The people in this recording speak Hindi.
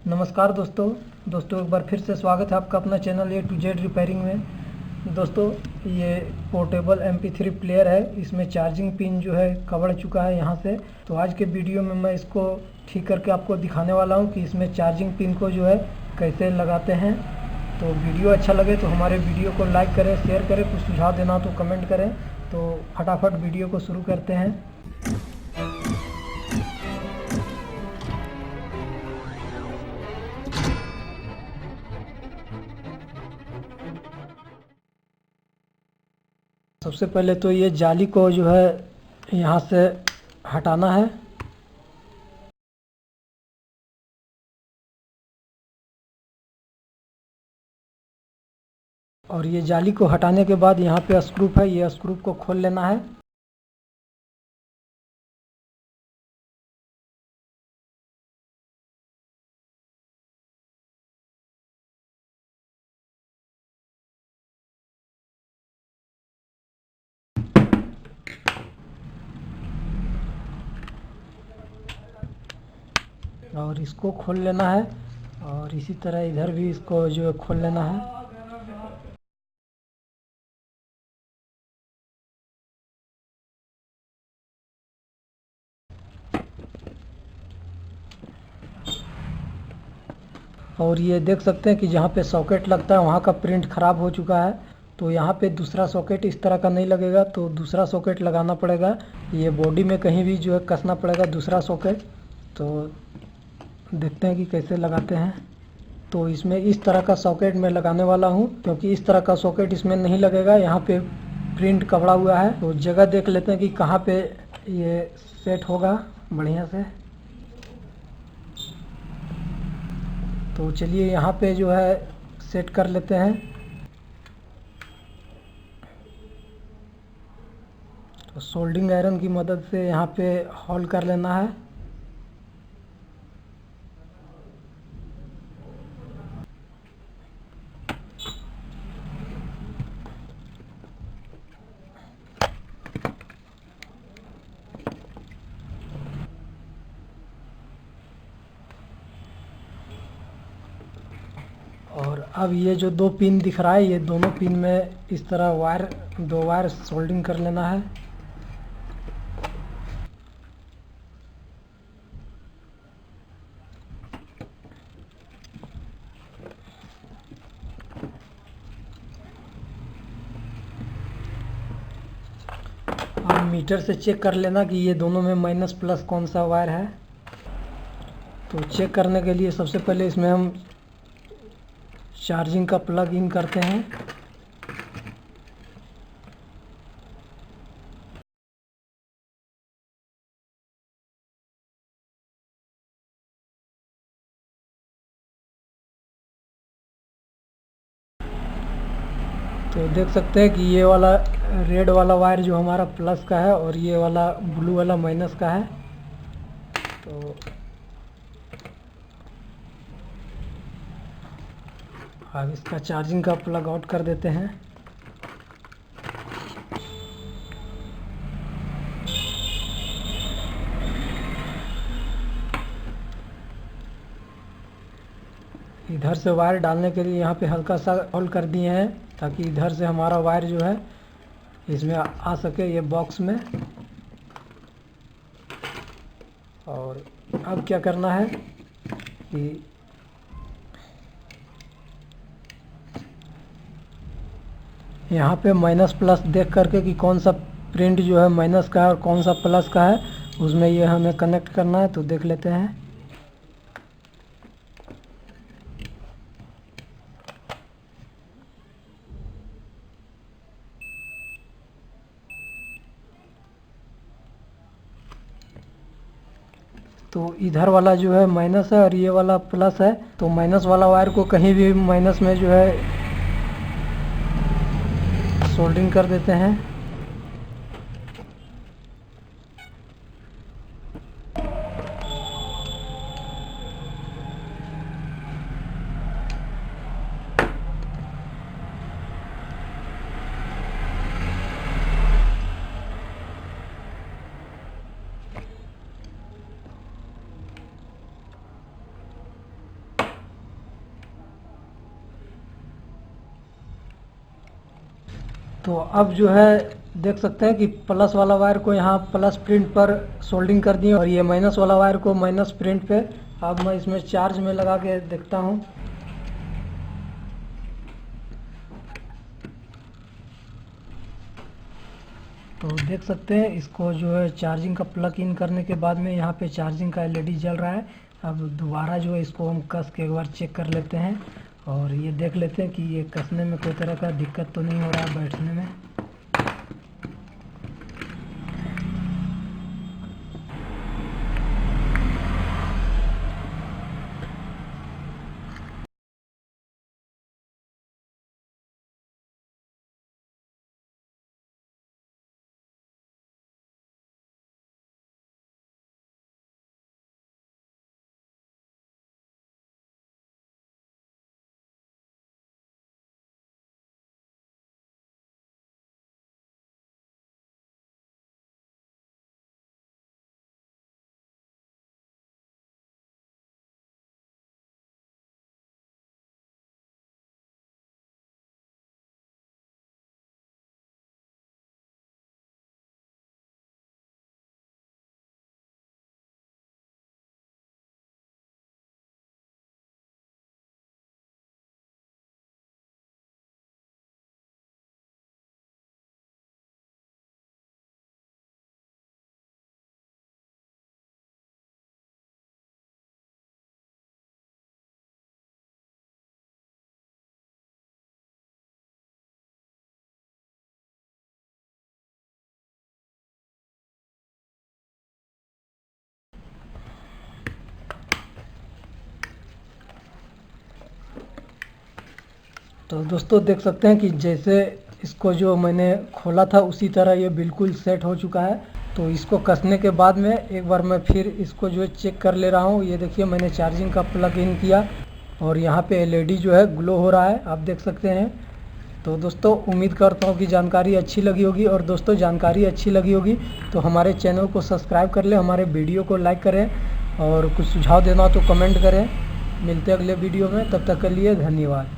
नमस्कार दोस्तों एक बार फिर से स्वागत है आपका अपना channel A to Z repairing में। दोस्तों ये पोर्टेबल MP3 प्लेयर है, इसमें चार्जिंग पिन जो है कवड़ चुका है यहाँ से। तो आज के वीडियो में मैं इसको ठीक करके आपको दिखाने वाला हूँ कि इसमें चार्जिंग पिन को जो है कैसे लगाते हैं। तो वीडियो अच्छा लगे तो हमारे वीडियो को लाइक करें, शेयर करें, कुछ सुझाव देना तो कमेंट करें। तो फटाफट वीडियो को शुरू करते हैं। सबसे पहले तो ये जाली को जो है यहाँ से हटाना है। और ये जाली को हटाने के बाद यहाँ पे स्क्रू है, ये स्क्रू को खोल लेना है। और इसको खोल लेना है और इसी तरह इधर भी इसको जो है खोल लेना है। और ये देख सकते हैं कि जहाँ पे सॉकेट लगता है वहाँ का प्रिंट ख़राब हो चुका है। तो यहाँ पे दूसरा सॉकेट इस तरह का नहीं लगेगा, तो दूसरा सॉकेट लगाना पड़ेगा। ये बॉडी में कहीं भी जो है कसना पड़ेगा दूसरा सॉकेट। तो देखते हैं कि कैसे लगाते हैं। तो इसमें इस तरह का सॉकेट मैं लगाने वाला हूँ, क्योंकि इस तरह का सॉकेट इसमें नहीं लगेगा। यहाँ पे प्रिंट कपड़ा हुआ है, तो जगह देख लेते हैं कि कहाँ पे ये सेट होगा बढ़िया से। तो चलिए यहाँ पे जो है सेट कर लेते हैं। तो सोल्डिंग आयरन की मदद से यहाँ पे होल कर लेना है। और अब ये जो दो पिन दिख रहा है, ये दोनों पिन में इस तरह दो वायर सोल्डिंग कर लेना है। और मीटर से चेक कर लेना कि ये दोनों में माइनस प्लस कौन सा वायर है। तो चेक करने के लिए सबसे पहले इसमें हम चार्जिंग का प्लग इन करते हैं। तो देख सकते हैं कि ये वाला रेड वाला वायर जो हमारा प्लस का है और ये वाला ब्लू वाला माइनस का है। तो अब इसका चार्जिंग का प्लग आउट कर देते हैं। इधर से वायर डालने के लिए यहाँ पे हल्का सा होल कर दिए हैं, ताकि इधर से हमारा वायर जो है इसमें आ सके ये बॉक्स में। और अब क्या करना है कि यहाँ पे माइनस प्लस देख करके कि कौन सा प्रिंट जो है माइनस का है और कौन सा प्लस का है, उसमें ये हमें कनेक्ट करना है। तो देख लेते हैं। तो इधर वाला जो है माइनस है और ये वाला प्लस है। तो माइनस वाला वायर को कहीं भी माइनस में जो है सोल्डिंग कर देते हैं। तो अब जो है देख सकते हैं कि प्लस वाला वायर को यहाँ प्लस प्रिंट पर सोल्डिंग कर दिए और ये माइनस वाला वायर को माइनस प्रिंट पे। अब मैं इसमें चार्ज में लगा के देखता हूँ। तो देख सकते हैं इसको जो है चार्जिंग का प्लग इन करने के बाद में यहाँ पे चार्जिंग का एलईडी जल रहा है। अब दोबारा जो है इसको हम कस के एक बार चेक कर लेते हैं और ये देख लेते हैं कि ये कसने में कोई तरह का दिक्कत तो नहीं हो रहा है बैठने में। तो दोस्तों देख सकते हैं कि जैसे इसको जो मैंने खोला था उसी तरह ये बिल्कुल सेट हो चुका है। तो इसको कसने के बाद में एक बार मैं फिर इसको जो है चेक कर ले रहा हूँ। ये देखिए मैंने चार्जिंग का प्लग इन किया और यहाँ पे एलईडी जो है ग्लो हो रहा है, आप देख सकते हैं। तो दोस्तों उम्मीद करता हूँ कि जानकारी अच्छी लगी होगी और दोस्तों जानकारी अच्छी लगी होगी तो हमारे चैनल को सब्सक्राइब कर लें, हमारे वीडियो को लाइक करें और कुछ सुझाव देना तो कमेंट करें। मिलते हैं अगले वीडियो में, तब तक के लिए धन्यवाद।